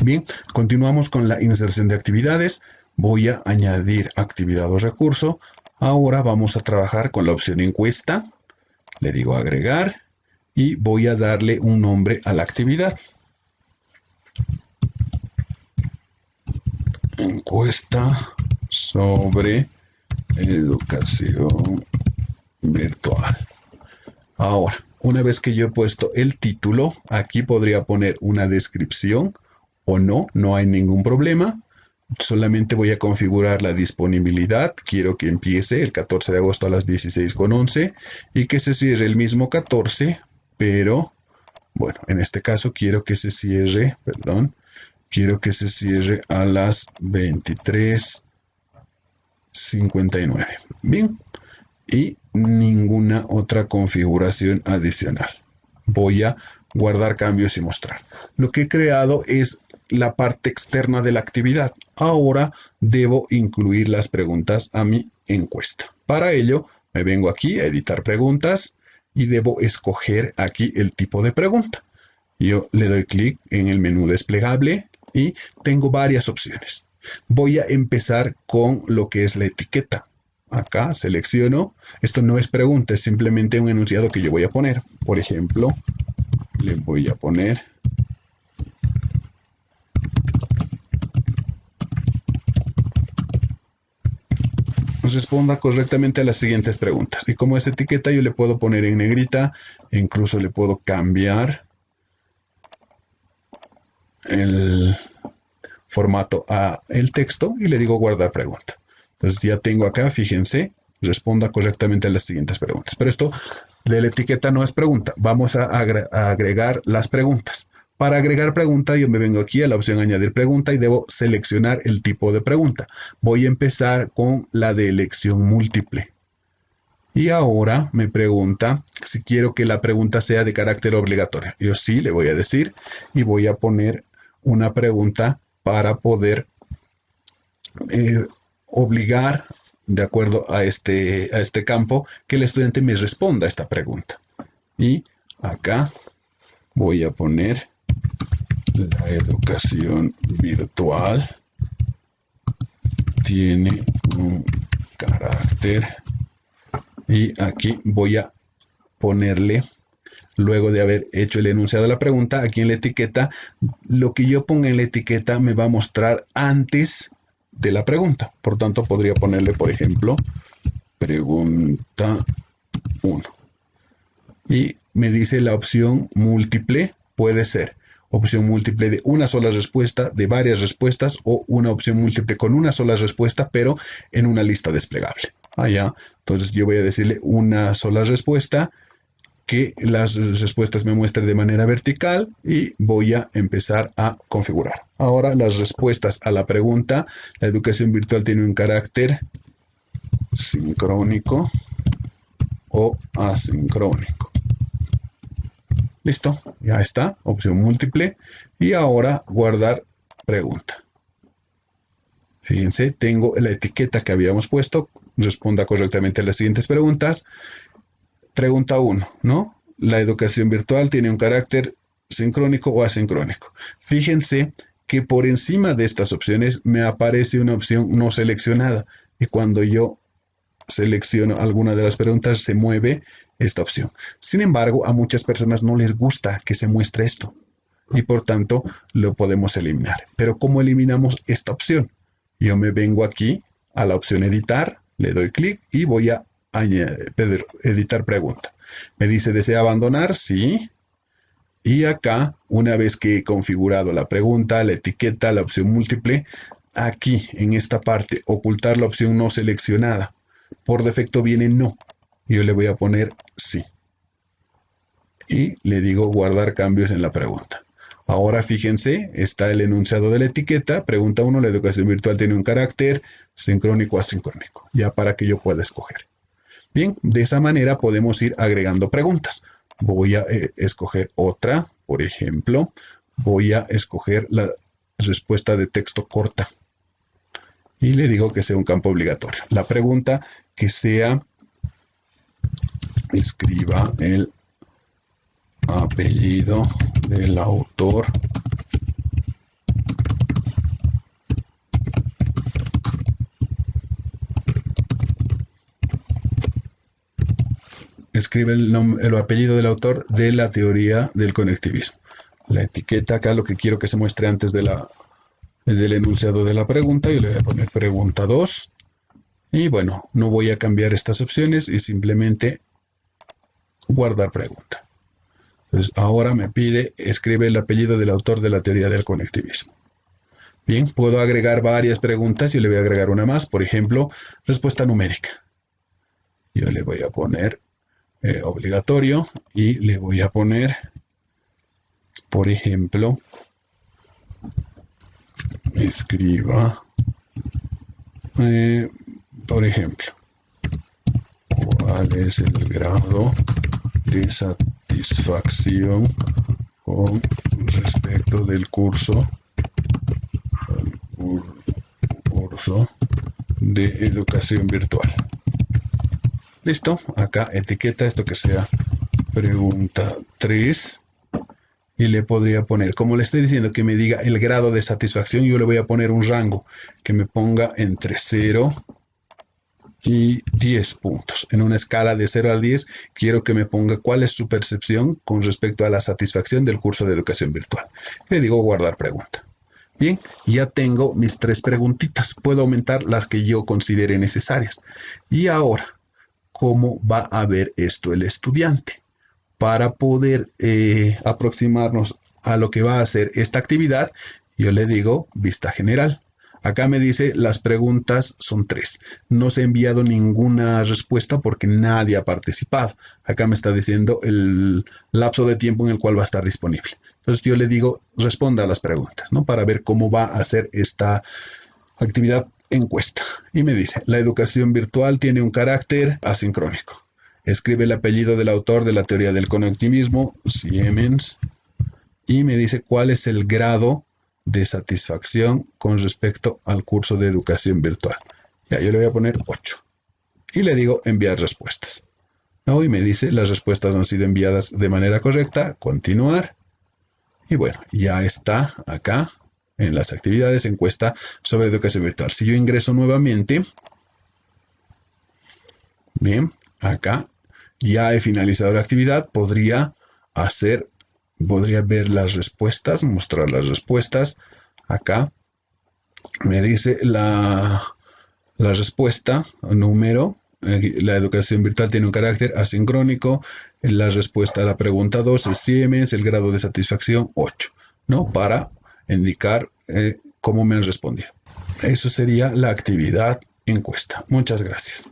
Bien, continuamos con la inserción de actividades. Voy a añadir actividad o recurso. Ahora vamos a trabajar con la opción encuesta. Le digo agregar y voy a darle un nombre a la actividad. Encuesta sobre educación virtual. Ahora, una vez que yo he puesto el título, aquí podría poner una descripción o no, no hay ningún problema. Solamente voy a configurar la disponibilidad. Quiero que empiece el 14 de agosto a las 16:11 y que se cierre el mismo 14, pero bueno, en este caso quiero que se cierre, a las 23:59. Bien, y ninguna otra configuración adicional. Voy a guardar cambios y mostrar. Lo que he creado es la parte externa de la actividad. Ahora debo incluir las preguntas a mi encuesta. Para ello, me vengo aquí a editar preguntas y debo escoger aquí el tipo de pregunta. Yo le doy clic en el menú desplegable y tengo varias opciones. Voy a empezar con lo que es la etiqueta. Acá selecciono. Esto no es pregunta, es simplemente un enunciado que yo voy a poner. Por ejemplo, le voy a poner responda correctamente a las siguientes preguntas. Y como es etiqueta, yo le puedo poner en negrita, e incluso le puedo cambiar el formato a el texto y le digo guardar pregunta. Entonces ya tengo acá, fíjense, responda correctamente a las siguientes preguntas. Pero esto de la etiqueta no es pregunta. Vamos a agregar las preguntas. Para agregar pregunta, yo me vengo aquí a la opción añadir pregunta y debo seleccionar el tipo de pregunta. Voy a empezar con la de elección múltiple. Y ahora me pregunta si quiero que la pregunta sea de carácter obligatorio. Yo sí le voy a decir y voy a poner una pregunta para poder obligar, de acuerdo a este campo, que el estudiante me responda a esta pregunta. Y acá voy a poner la educación virtual tiene un carácter y aquí voy a ponerle, luego de haber hecho el enunciado de la pregunta, aquí en la etiqueta, lo que yo ponga en la etiqueta me va a mostrar antes de la pregunta. Por tanto, podría ponerle, por ejemplo, pregunta 1. Y me dice la opción múltiple, puede ser opción múltiple de una sola respuesta, de varias respuestas o una opción múltiple con una sola respuesta, pero en una lista desplegable. Allá, entonces yo voy a decirle una sola respuesta, que las respuestas me muestren de manera vertical y voy a empezar a configurar. Ahora las respuestas a la pregunta, la educación virtual tiene un carácter sincrónico o asincrónico. Listo, ya está, opción múltiple. Y ahora guardar pregunta. Fíjense, tengo la etiqueta que habíamos puesto, responda correctamente a las siguientes preguntas. Pregunta 1, ¿no? La educación virtual tiene un carácter sincrónico o asincrónico. Fíjense que por encima de estas opciones me aparece una opción no seleccionada. Y cuando yo selecciono alguna de las preguntas, se mueve esta opción. Sin embargo, a muchas personas no les gusta que se muestre esto. Y por tanto, lo podemos eliminar. Pero ¿cómo eliminamos esta opción? Yo me vengo aquí a la opción editar, le doy clic y voy a editar pregunta. Me dice, ¿desea abandonar? Sí. Y acá, una vez que he configurado la pregunta, la etiqueta, la opción múltiple, aquí en esta parte, ocultar la opción no seleccionada. Por defecto viene no. Yo le voy a poner sí. Y le digo guardar cambios en la pregunta. Ahora fíjense, está el enunciado de la etiqueta. Pregunta 1, la educación virtual tiene un carácter sincrónico o asincrónico. Ya para que yo pueda escoger. Bien, de esa manera podemos ir agregando preguntas. Voy a escoger otra, por ejemplo, voy a escoger la respuesta de texto corta. Y le digo que sea un campo obligatorio. La pregunta que sea, escriba el apellido del autor escribe el apellido del autor de la teoría del conectivismo. La etiqueta acá, lo que quiero que se muestre antes del enunciado de la pregunta, yo le voy a poner pregunta 2. Y bueno, no voy a cambiar estas opciones y simplemente guardar pregunta. Entonces ahora me pide, escribe el apellido del autor de la teoría del conectivismo. Bien, puedo agregar varias preguntas, yo le voy a agregar una más, por ejemplo, respuesta numérica. Yo le voy a poner obligatorio y le voy a poner, por ejemplo, escriba, por ejemplo, ¿cuál es el grado de satisfacción con respecto del curso de educación virtual? Listo, acá etiqueta esto que sea pregunta 3 y le podría poner, como le estoy diciendo que me diga el grado de satisfacción, yo le voy a poner un rango que me ponga entre 0 y 10 puntos. En una escala de 0 al 10 quiero que me ponga cuál es su percepción con respecto a la satisfacción del curso de educación virtual. Le digo guardar pregunta. Bien, ya tengo mis 3 preguntitas. Puedo aumentar las que yo considere necesarias. Y ahora, ¿cómo va a ver esto el estudiante? Para poder aproximarnos a lo que va a hacer esta actividad, yo le digo vista general. Acá me dice las preguntas son 3. No se ha enviado ninguna respuesta porque nadie ha participado. Acá me está diciendo el lapso de tiempo en el cual va a estar disponible. Entonces yo le digo responda a las preguntas, ¿no? Para ver cómo va a hacer esta actividad encuesta. Y me dice, la educación virtual tiene un carácter asincrónico. Escribe el apellido del autor de la teoría del conectivismo, Siemens, y me dice cuál es el grado de satisfacción con respecto al curso de educación virtual. Ya, yo le voy a poner 8. Y le digo enviar respuestas. ¿No? Y me dice las respuestas han sido enviadas de manera correcta, continuar. Y bueno, ya está acá en las actividades encuesta sobre educación virtual. Si yo ingreso nuevamente, bien, acá ya he finalizado la actividad, podría ver las respuestas, mostrar las respuestas. Acá me dice la respuesta, número, la educación virtual tiene un carácter asincrónico, la respuesta a la pregunta 2 es Siemens, el grado de satisfacción 8, ¿no? Para indicar cómo me han respondido. Eso sería la actividad encuesta. Muchas gracias.